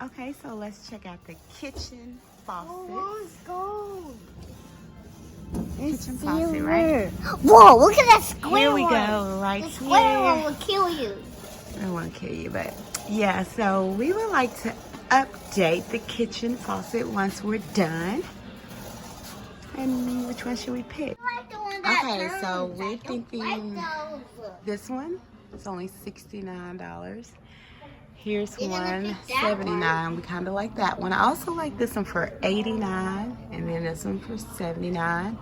Okay, so let's check out the kitchen faucet. Oh, let's go. Kitchen faucet, right? Whoa, look at that square Here we one. go, right The square one here. will kill you. I won't kill you, but yeah, so we would like to update the kitchen faucet once we're done. And which one should we pick? I like the one that Okay, turns. so we're I don't thinking like those. this one. It's only $69. Here's You're gonna one, pick that $79. We kind of like that one. I also like this one for $89, and then this one for $79.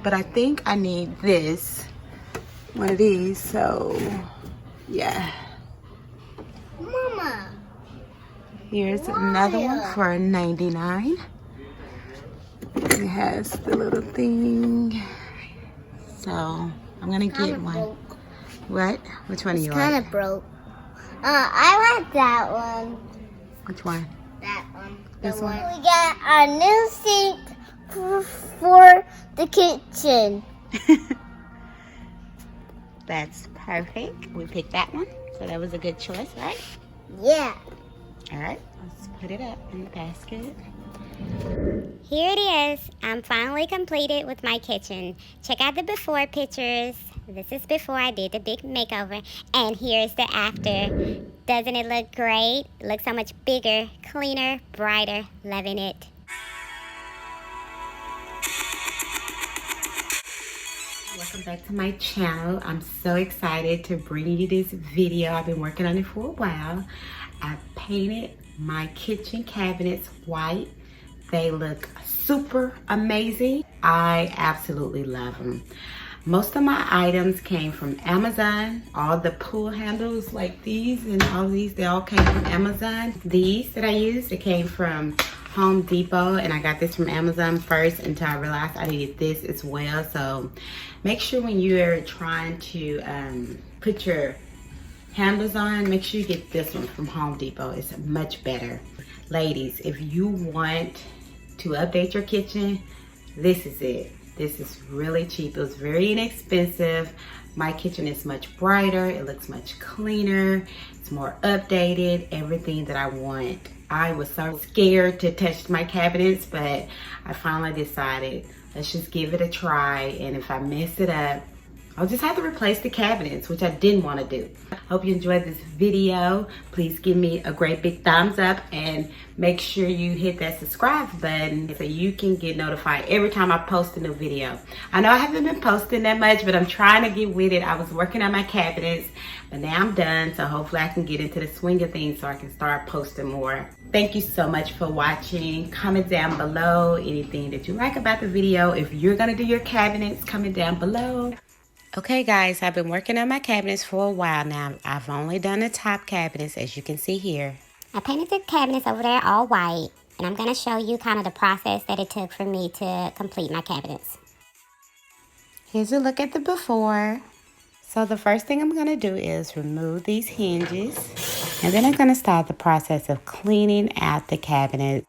But I think I need this, one of these. So, yeah. Mama. Here's another one for $99. It has the little thing. So, I'm gonna get one. Broke. What? Which one do you It's like? kind of broke. I like that one. Which one? That one. This one? We got our new sink for the kitchen. That's perfect. We picked that one. So that was a good choice, right? Yeah. All right, let's put it up in the basket. Here it is. I'm finally completed with my kitchen. Check out the before pictures. This is before I did the big makeover. And here's the after. Doesn't it look great? It looks so much bigger, cleaner, brighter. Loving it. Welcome back to my channel. I'm so excited to bring you this video. I've been working on it for a while. I painted my kitchen cabinets white. They look super amazing. I absolutely love them. Most of my items came from Amazon. All the pull handles like these and all these, they all came from Amazon. These that I used, they came from Home Depot, and I got this from Amazon first until I realized I needed this as well. So make sure when you're trying to put your handles on, make sure you get this one from Home Depot. It's much better. Ladies, if you want to update your kitchen, this is it. This is really cheap. It was very inexpensive. My kitchen is much brighter. It looks much cleaner. It's more updated. Everything that I want. I was so scared to touch my cabinets, but I finally decided, let's just give it a try. And if I mess it up, I'll just have to replace the cabinets, which I didn't want to do. Hope you enjoyed this video. Please give me a great big thumbs up and make sure you hit that subscribe button so you can get notified every time I post a new video. I know I haven't been posting that much, but I'm trying to get with it. I was working on my cabinets, but now I'm done. So hopefully I can get into the swing of things so I can start posting more. Thank you so much for watching. Comment down below anything that you like about the video. If you're gonna do your cabinets, comment down below. Okay guys, I've been working on my cabinets for a while now. I've only done the top cabinets, as you can see here. I painted the cabinets over there all white. And I'm going to show you kind of the process that it took for me to complete my cabinets. Here's a look at the before. So the first thing I'm going to do is remove these hinges. And then I'm going to start the process of cleaning out the cabinet.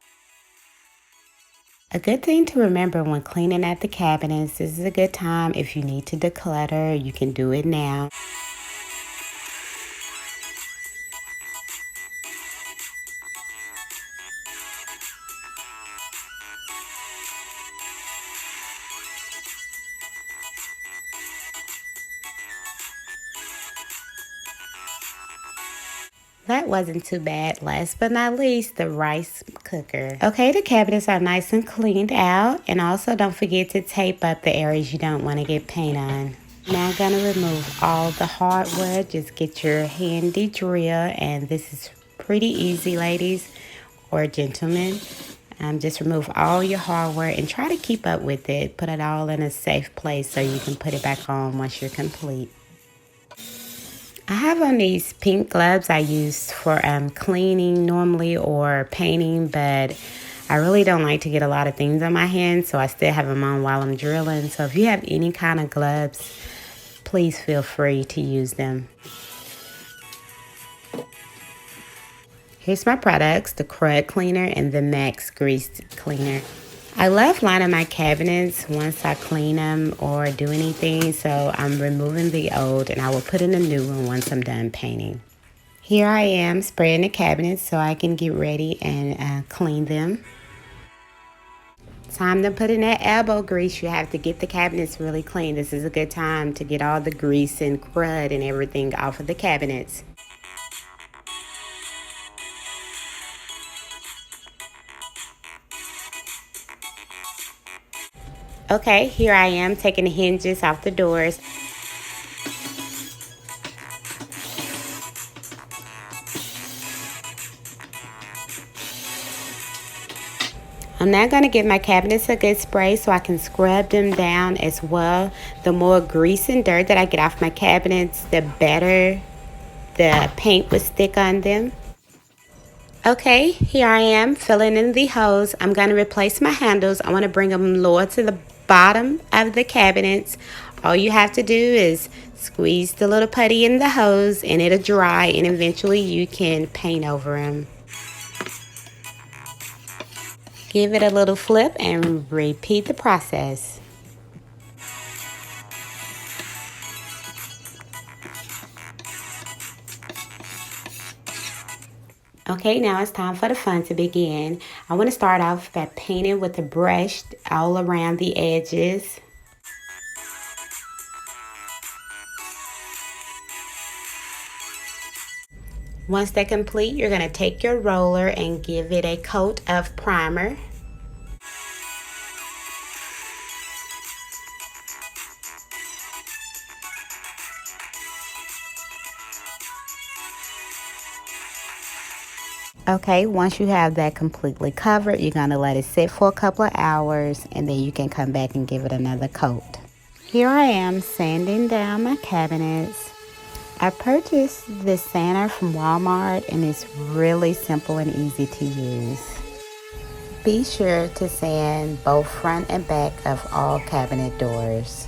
A good thing to remember when cleaning out the cabinets, this is a good time. If you need to declutter, you can do it now. That wasn't too bad. Last but not least, the rice cooker. Okay, the cabinets are nice and cleaned out. And also don't forget to tape up the areas you don't want to get paint on. Now I'm going to remove all the hardware. Just get your handy drill. And this is pretty easy, ladies or gentlemen. Just remove all your hardware and try to keep up with it. Put it all in a safe place so you can put it back on once you're complete. I have on these pink gloves I use for cleaning normally or painting, but I really don't like to get a lot of things on my hands, so I still have them on while I'm drilling. So if you have any kind of gloves, please feel free to use them. Here's my products, the Crud Cleaner and the Max Grease Cleaner. I love lining my cabinets once I clean them or do anything, so I'm removing the old and I will put in a new one once I'm done painting. Here I am spraying the cabinets so I can get ready and clean them. Time to put in that elbow grease. You have to get the cabinets really clean. This is a good time to get all the grease and crud and everything off of the cabinets. Okay, here I am taking the hinges off the doors. I'm now going to give my cabinets a good spray so I can scrub them down as well. The more grease and dirt that I get off my cabinets, the better the paint will stick on them. Okay, here I am filling in the holes. I'm going to replace my handles. I want to bring them lower to the bottom of the cabinets. All you have to do is squeeze the little putty in the hose and it'll dry, and eventually you can paint over them. Give it a little flip and repeat the process. Okay, now it's time for the fun to begin. I want to start off by painting with a brush all around the edges. Once they're complete, you're going to take your roller and give it a coat of primer. Okay, once you have that completely covered, you're going to let it sit for a couple of hours and then you can come back and give it another coat. Here I am sanding down my cabinets. I purchased this sander from Walmart and it's really simple and easy to use. Be sure to sand both front and back of all cabinet doors.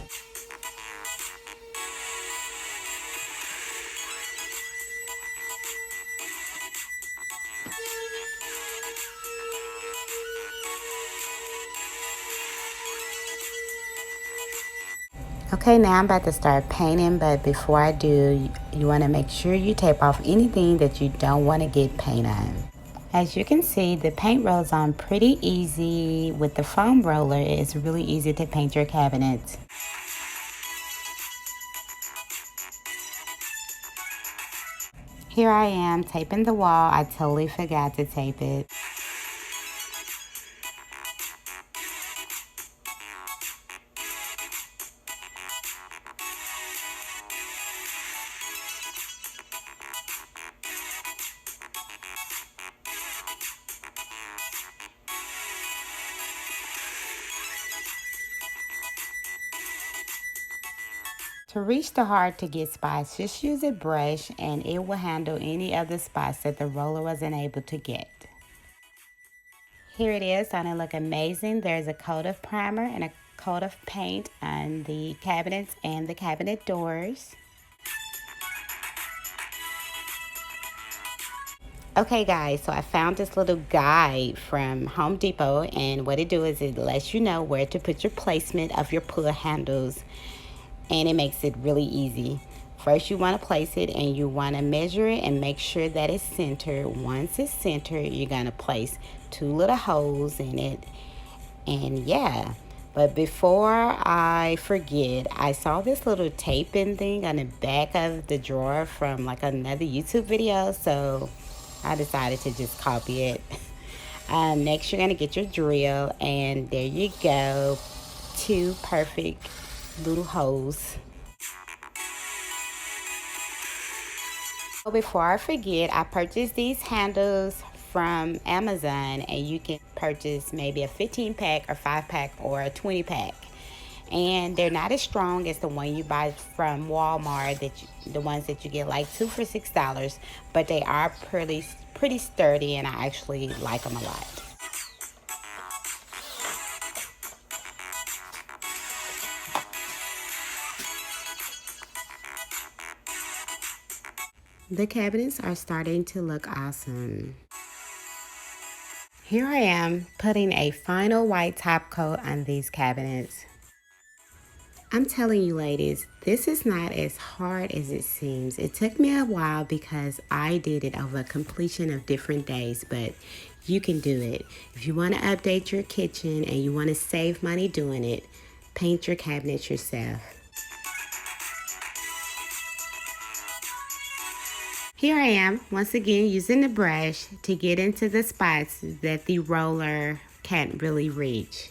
Okay, now I'm about to start painting, but before I do, you want to make sure you tape off anything that you don't want to get paint on. As you can see, the paint rolls on pretty easy. With the foam roller, it's really easy to paint your cabinets. Here I am taping the wall. I totally forgot to tape it. To reach the hard to get spots, just use a brush and it will handle any other spots that the roller wasn't able to get. Here it is, starting to look amazing. There's a coat of primer and a coat of paint on the cabinets and the cabinet doors. Okay guys, so I found this little guide from Home Depot, and what it do is it lets you know where to put your placement of your pull handles, and it makes it really easy. First you want to place it and you want to measure it and make sure that it's centered. Once it's centered, you're going to place 2 little holes in it, and yeah. But before I forget, I saw this little taping thing on the back of the drawer from like another YouTube video, so I decided to just copy it. Next, you're going to get your drill, and there you go. 2 perfect little holes. Before I forget, I purchased these handles from Amazon, and you can purchase maybe a 15 pack or 5 pack or a 20 pack, and they're not as strong as the one you buy from Walmart, the ones that you get like 2 for $6, but they are pretty sturdy, and I actually like them a lot. The cabinets are starting to look awesome. Here I am putting a final white top coat on these cabinets. I'm telling you ladies, this is not as hard as it seems. It took me a while because I did it over a completion of different days, but you can do it. If you want to update your kitchen and you want to save money doing it, paint your cabinets yourself. Here I am, once again, using the brush to get into the spots that the roller can't really reach.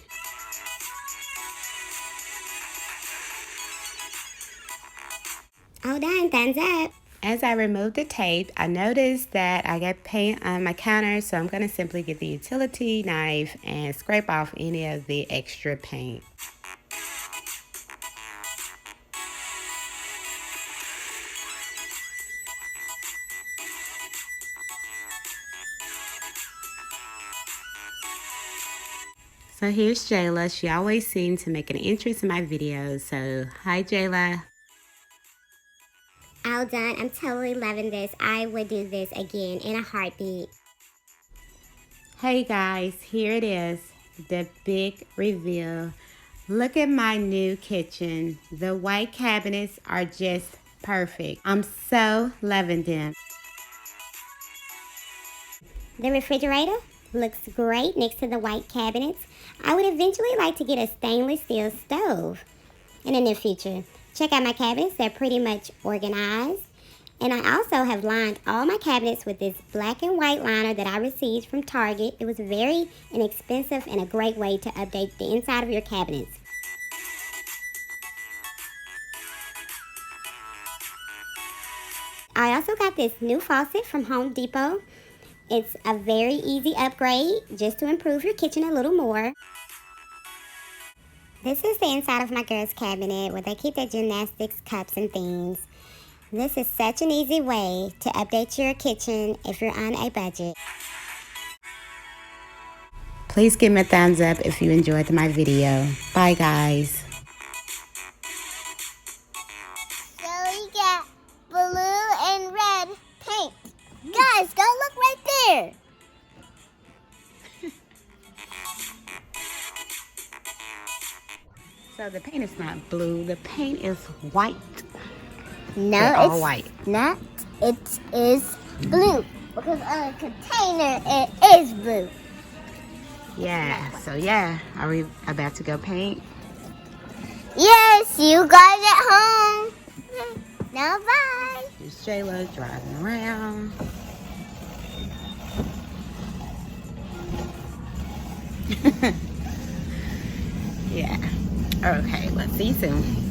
All done, thumbs up. As I remove the tape, I noticed that I got paint on my counter, so I'm going to simply get the utility knife and scrape off any of the extra paint. So here's Jayla. She always seems to make an entrance in my videos, so hi Jayla. All done. I'm totally loving this. I would do this again in a heartbeat. Hey guys, here it is, the big reveal. Look at my new kitchen. The white cabinets are just perfect. I'm so loving them. The refrigerator looks great next to the white cabinets. I would eventually like to get a stainless steel stove in the near future. Check out my cabinets. They're pretty much organized. And I also have lined all my cabinets with this black and white liner that I received from Target. It was very inexpensive and a great way to update the inside of your cabinets. I also got this new faucet from Home Depot. It's a very easy upgrade just to improve your kitchen a little more. This is the inside of my girls' cabinet where they keep their gymnastics cups and things. This is such an easy way to update your kitchen if you're on a budget. Please give me a thumbs up if you enjoyed my video. Bye guys. So we got blue and red paint. Guys, go look right there. So the paint is not blue, the paint is white. No, They're all it's white. not. It is blue because on a container it is blue. Yeah, so yeah, are we about to go paint? Yes, see you guys at home. Now bye. Here's Jayla driving around. Yeah. Okay, let's see you soon.